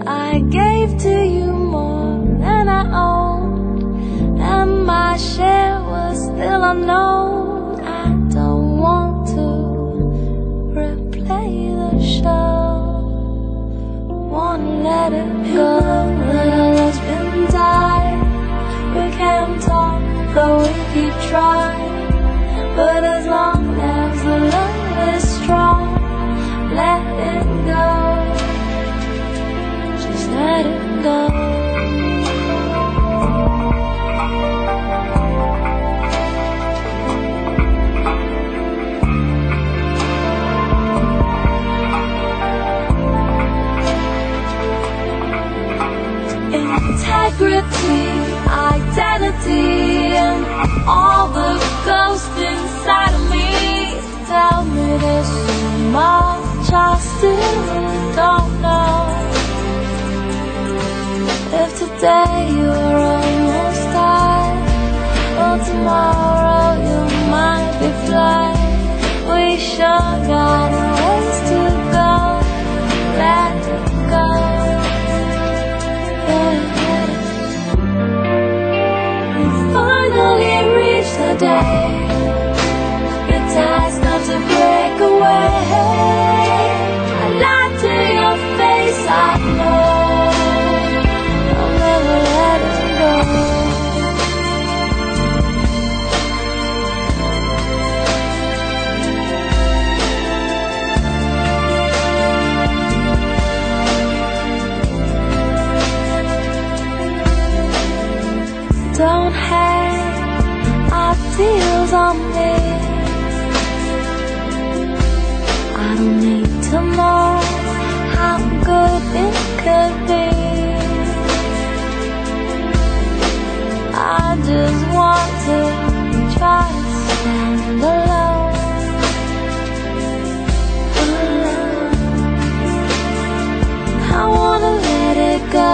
I gave to you more than I owned, and my share was still unknown. I don't want to replay the show, wanna let it go. That our love's been died. We can't talk, though we keep trying. But as long as the love is strong, let it go. Just let it go. Integrity, identity, and all the ghosts inside of me tell me there's so much I still don't know. If today you're almost tired, well tomorrow you might be flying. We sure got a ways to go. Let it go. Finally reached the day the tide's not to break away. I lied to your face, I know I'll never let it go. Don't hang our tears on me. I don't need to know how good it could be. I just want to try to stand alone. I wanna let it go.